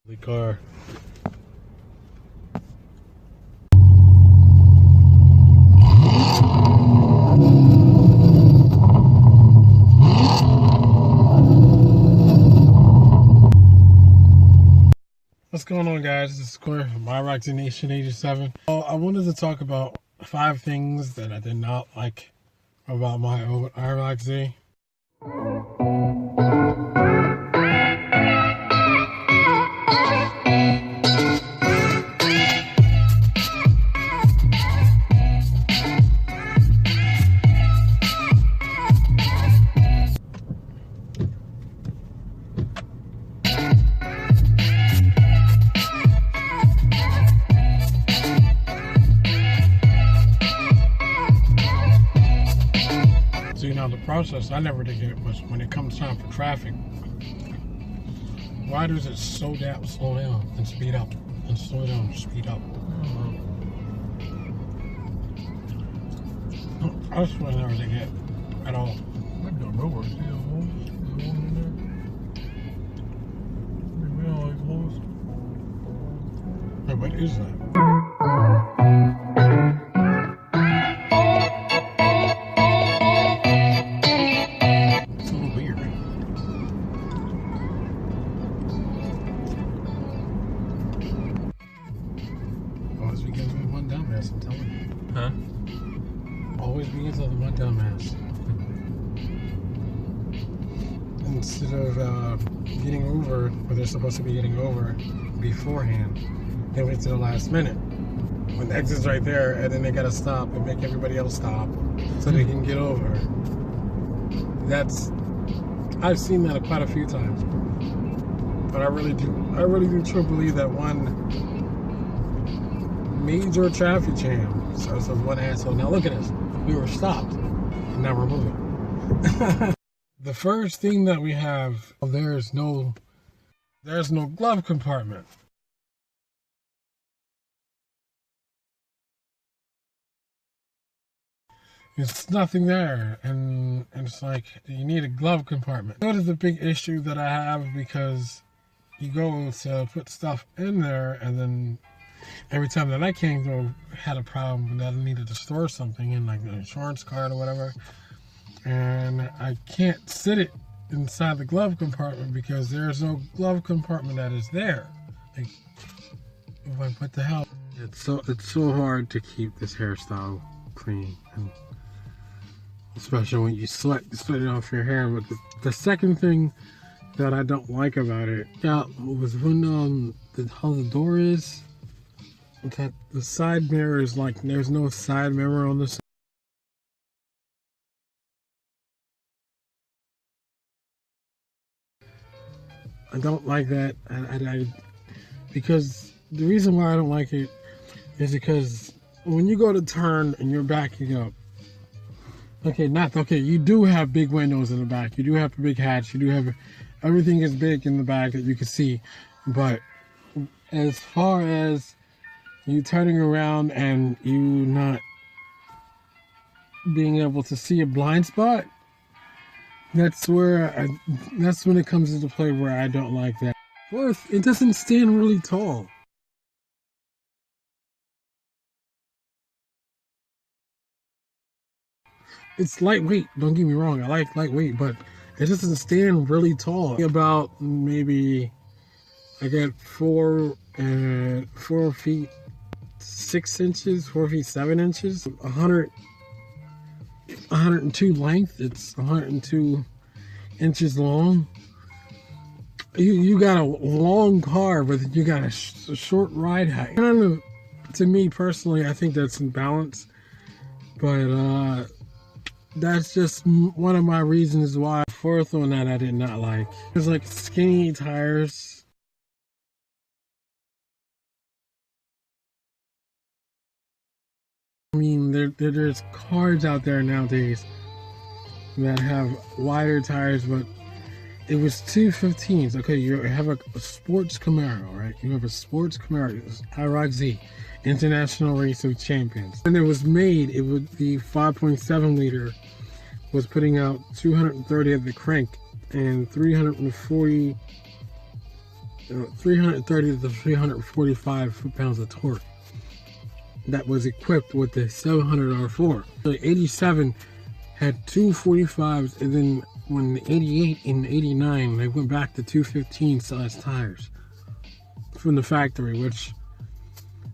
The car. What's going on, guys? This is Corey from Iroc-Z Nation 87. I wanted to talk about 5 things that I did not like about my old Iroc-Z. So, you know, the process, I never did get it, was when it comes time for traffic, why does it slow down and speed up, and slow down and speed up? That's what I never did get at all. I don't know where it's in there. Yeah, what is that? Always begins with one dumbass, I'm telling you. Huh? Always begins with one dumbass. Instead of getting over what they're supposed to be getting over beforehand, they wait to the last minute. When the exit's right there, and then they gotta stop and make everybody else stop so they can get over. I've seen that quite a few times. But I really do truly believe that one major traffic jam. So one asshole. Now look at this. We were stopped, and now we're moving. The first thing that we have, there's no glove compartment. It's nothing there, and it's like you need a glove compartment. That is a big issue that I have, because you go to put stuff in there, and then every time that I came through, had a problem that I needed to store something in, like an insurance card or whatever, and I can't sit it inside the glove compartment because there's no glove compartment that is there. Like, what the hell? It's so hard to keep this hairstyle clean, and especially when you sweat it off your hair. But the second thing that I don't like about it, was when how the door is. That the side mirror is like, there's no side mirror on this. I don't like that. Because the reason why I don't like it is because when you go to turn and you're backing up, you do have big windows in the back, you do have a big hatch, you do have everything is big in the back that you can see, but as far as you turning around and you not being able to see a blind spot, that's when it comes into play where I don't like that. Fourth, it doesn't stand really tall. It's lightweight, don't get me wrong, I like lightweight, but it doesn't stand really tall. About maybe, I got 4 feet 6 inches, 4 feet 7 inches, 102 length. It's 102 inches long. You got a long car, but you got a short ride height. I don't know. To me personally, I think that's in balance, but that's just one of my reasons why. Fourth one that I did not like. It's like skinny tires. I mean, there's cars out there nowadays that have wider tires, but it was 215s. Okay, you have a sports Camaro, right? You have a sports Camaro, Iroc-Z, International Racing Champions. When it was made, it would the 5.7 liter was putting out 230 at the crank and 340 330 to 345 foot-pounds of torque that was equipped with the 700 R4. The 87 had 245s, and then when the 88 and 89, they went back to 215 size tires from the factory, which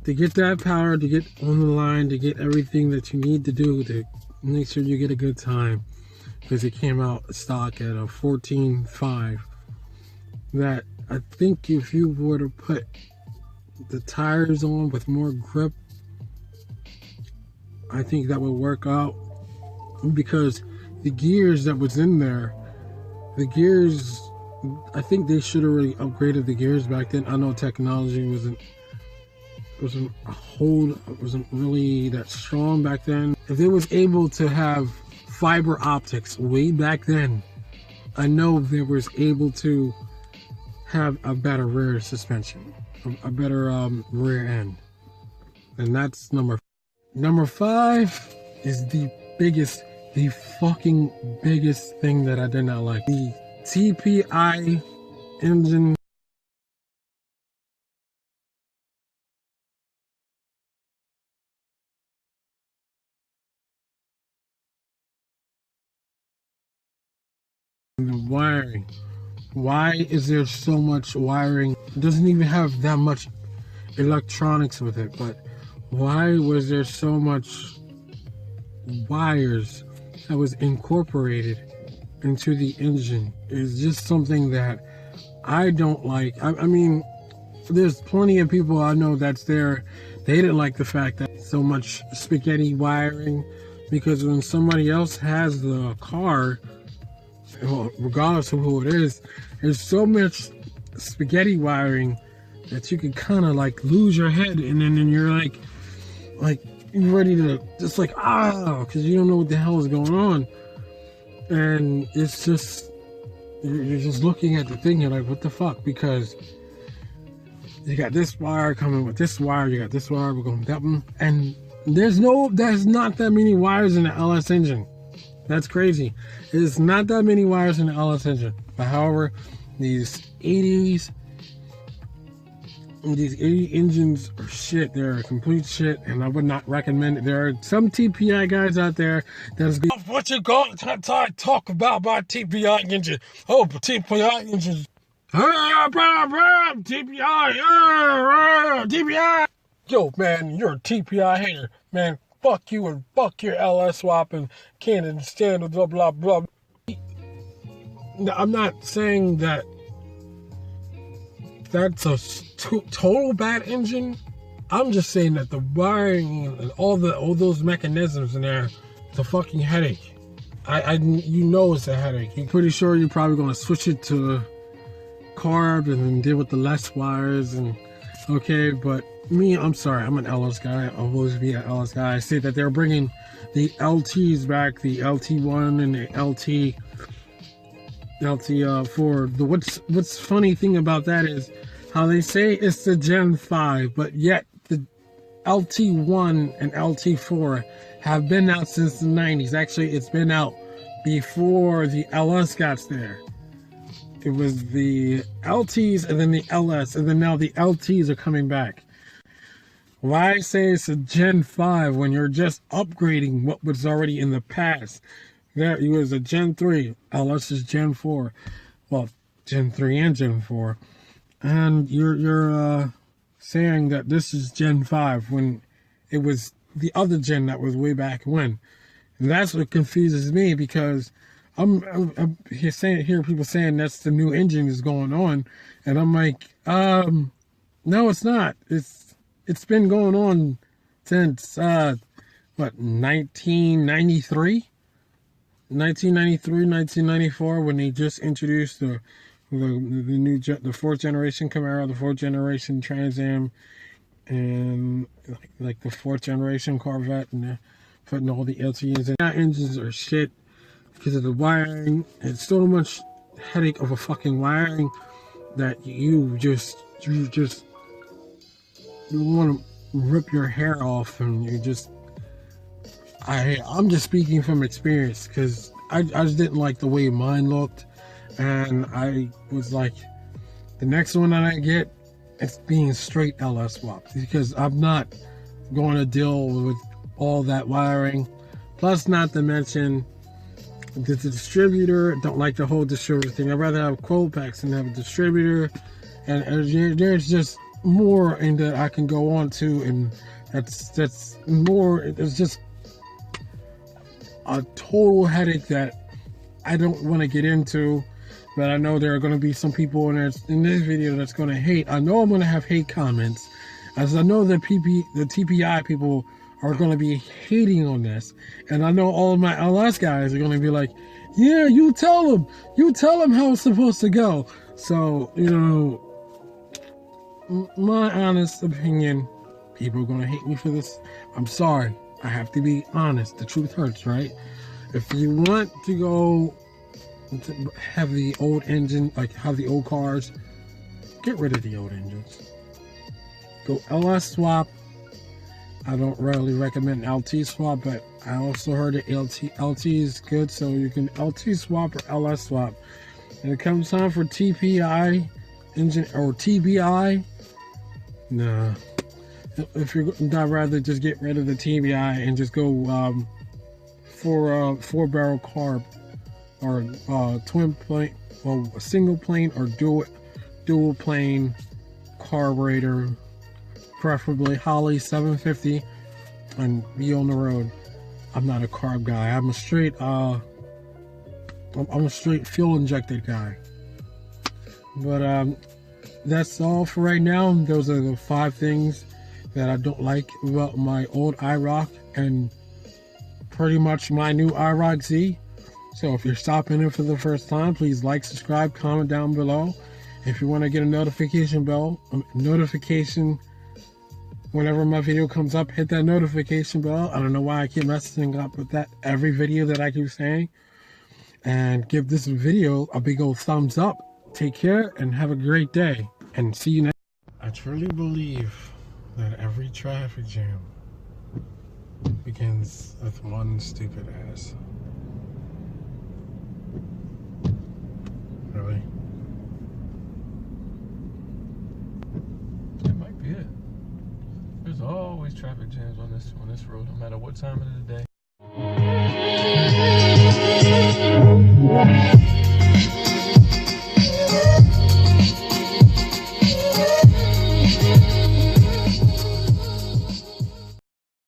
to get that power, to get on the line, to get everything that you need to do to make sure you get a good time, because it came out stock at a 14.5, that I think if you were to put the tires on with more grip, I think that would work out, because the gears that was in there, the gears, I think they should have really upgraded the gears back then. I know technology wasn't really that strong back then. If they was able to have fiber optics way back then, I know they was able to have a better rear suspension, a better rear end. And that's number 5 is the fucking biggest thing that I did not like. The TPI engine. The wiring. Why is there so much wiring? It doesn't even have that much electronics with it, but why was there so much wires that was incorporated into the engine? It's just something that I don't like. I mean, there's plenty of people I know that's there. They didn't like the fact that so much spaghetti wiring, because when somebody else has the car, regardless of who it is, there's so much spaghetti wiring that you can kind of like lose your head, and then you're like you're ready to just like because you don't know what the hell is going on, and it's just you're just looking at the thing, you're like, what the fuck? Because you got this wire coming with this wire, you got this wire, we're going that one, and there's not that many wires in the LS engine. That's crazy. There's not that many wires in the LS engine. But however, these 80 engines are shit. They're complete shit, and I would not recommend it. There are some TPI guys out there that's good. What you going to talk about my TPI engine? Oh, TPI engines. TPI. Yo, man, you're a TPI hater, man. Fuck you and fuck your LS swap and can't understand blah blah blah. I'm not saying that that's a total bad engine. I'm just saying that the wiring and all those mechanisms in there, it's a fucking headache. You know it's a headache. You're pretty sure you're probably gonna switch it to carb and then deal with the less wires and okay, but me, I'm sorry, I'm an LS guy. I'll always be an LS guy. I say that they're bringing the LTs back, the LT1 and the LT4. What's funny thing about that is how they say it's the Gen 5, but yet the LT1 and LT4 have been out since the 90s. Actually, it's been out before the LS got there. It was the LTs and then the LS, and then now the LTs are coming back. Why say it's a Gen 5 when you're just upgrading what was already in the past? There it was a Gen 3, LS is Gen 4. Well, Gen 3 and Gen 4. And you're saying that this is Gen 5 when it was the other gen that was way back when. And that's what confuses me, because I'm hear people saying that's the new engine is going on, and I'm like, no, it's not. It's been going on since what, 1993, 1994, when they just introduced the fourth generation Camaro, the fourth generation Trans Am, and like the fourth generation Corvette, and putting all the LTs in. That engines are shit because of the wiring. It's so much headache of a fucking wiring that you want to rip your hair off, and I'm just speaking from experience, because I just didn't like the way mine looked, and I was like, The next one that I get, it's being straight LS swapped because I'm not going to deal with all that wiring. Plus, not to mention, the distributor, don't like the whole distributor thing. I'd rather have cold packs than have a distributor. And there's just more in that I can go on to, and that's more. It's just a total headache that I don't want to get into. But I know there are going to be some people in this video that's going to hate. I know I'm going to have hate comments, as I know the TPI people are going to be hating on this, and I know all of my LS guys are going to be like, "Yeah, you tell them how it's supposed to go." So, you know, my honest opinion, people are going to hate me for this. I'm sorry. I have to be honest. The truth hurts, right? If you want to go to have the old engine, like have the old cars, get rid of the old engines. Go LS swap. I don't really recommend LT swap, but I also heard that LT is good, so you can LT swap or LS swap. And it comes time for TPI engine or TBI. Nah. If you're, I'd rather just get rid of the TBI and just go for a 4-barrel carb, or twin plane, or a single plane, or dual plane carburetor, preferably Holly 750, and be on the road. I'm not a carb guy. I'm a straight I'm a straight fuel injected guy. But that's all for right now. Those are the 5 things that I don't like about my old Iroc and pretty much my new Iroc-Z. So if you're stopping in for the first time, please like, subscribe, comment down below. If you want to get a notification whenever my video comes up, hit that notification bell. I don't know why I keep messing up with that every video that I keep saying. And give this video a big old thumbs up. Take care and have a great day. And see you next. I truly believe that every traffic jam begins with one stupid ass. Really? That might be it. There's always traffic jams on this road, no matter what time of the day.